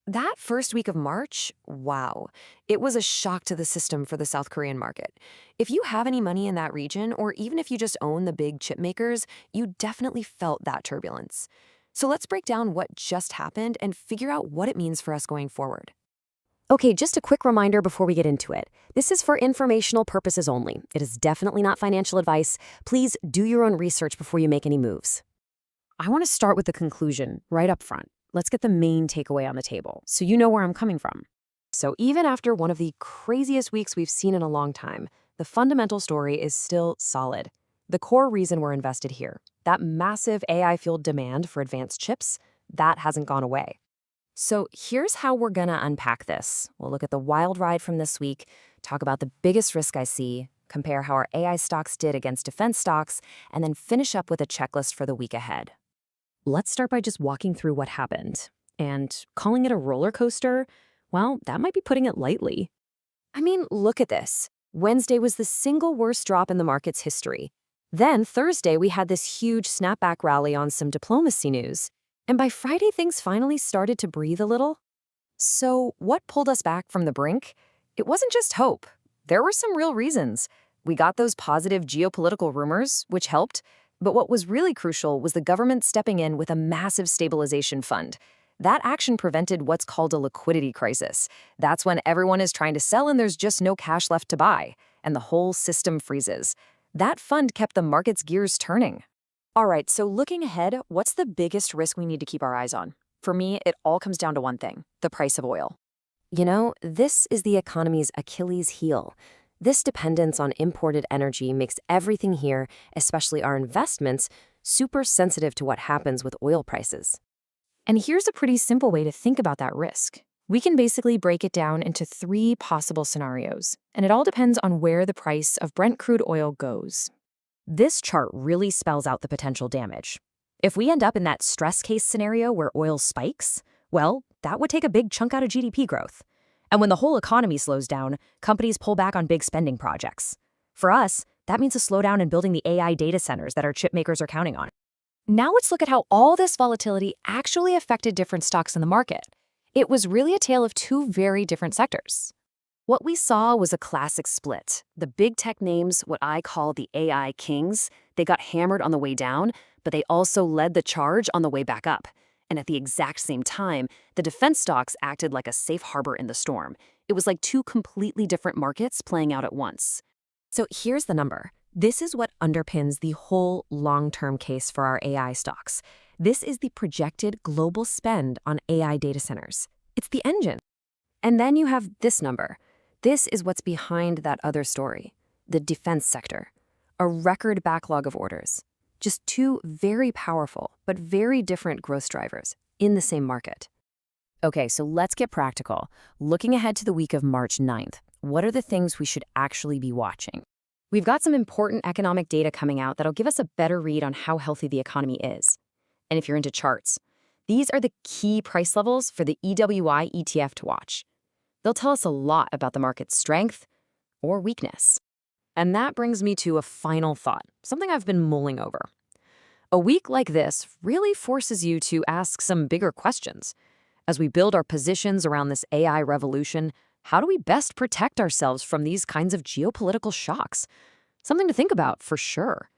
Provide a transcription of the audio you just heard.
That first week of March, wow, it was a shock to the system for the South Korean market. If you have any money in that region, or even if you just own the big chip makers, you definitely felt that turbulence. So let's break down what just happened and figure out what it means for us going forward. Okay, just a quick reminder before we get into it. This is for informational purposes only. It is definitely not financial advice. Please do your own research before you make any moves. I want to start with the conclusion right up front. Let's get the main takeaway on the table so you know where I'm coming from. So, even after one of the craziest weeks we've seen in a long time, the fundamental story is still solid. The core reason we're invested here, that massive AI-fueled demand for advanced chips, that hasn't gone away. So here's how we're gonna unpack this. We'll look at the wild ride from this week, talk about the biggest risk I see, compare how our AI stocks did against defense stocks, and then finish up with a checklist for the week ahead. Let's start by just walking through what happened. And calling it a roller coaster, well, that might be putting it lightly. I mean, look at this. Wednesday was the single worst drop in the market's history. Then Thursday, we had this huge snapback rally on some diplomacy news. And by Friday, things finally started to breathe a little. So, what pulled us back from the brink? It wasn't just hope. There were some real reasons. We got those positive geopolitical rumors, which helped. But what was really crucial was the government stepping in with a massive stabilization fund. That action prevented what's called a liquidity crisis. That's when everyone is trying to sell and there's just no cash left to buy, and the whole system freezes. That fund kept the market's gears turning. All right, so looking ahead, what's the biggest risk we need to keep our eyes on? For me, it all comes down to one thing: the price of oil. You know, this is the economy's Achilles heel. This dependence on imported energy makes everything here, especially our investments, super sensitive to what happens with oil prices. And here's a pretty simple way to think about that risk. We can basically break it down into three possible scenarios, and it all depends on where the price of Brent crude oil goes. This chart really spells out the potential damage. If we end up in that stress case scenario where oil spikes, well, that would take a big chunk out of GDP growth. And when the whole economy slows down, companies pull back on big spending projects. For us, that means a slowdown in building the AI data centers that our chip makers are counting on. Now let's look at how all this volatility actually affected different stocks in the market. It was really a tale of two very different sectors. What we saw was a classic split. The big tech names, what I call the AI kings, they got hammered on the way down, but they also led the charge on the way back up. And at the exact same time, the defense stocks acted like a safe harbor in the storm. It was like two completely different markets playing out at once. So here's the number. This is what underpins the whole long-term case for our AI stocks. This is the projected global spend on AI data centers. It's the engine. And then you have this number. This is what's behind that other story, the defense sector, a record backlog of orders. Just two very powerful but very different growth drivers in the same market. Okay, so let's get practical. Looking ahead to the week of March 9th, what are the things we should actually be watching? We've got some important economic data coming out that'll give us a better read on how healthy the economy is. And if you're into charts, these are the key price levels for the EWY ETF to watch. They'll tell us a lot about the market's strength or weakness. And that brings me to a final thought, something I've been mulling over. A week like this really forces you to ask some bigger questions. As we build our positions around this AI revolution, how do we best protect ourselves from these kinds of geopolitical shocks? Something to think about for sure.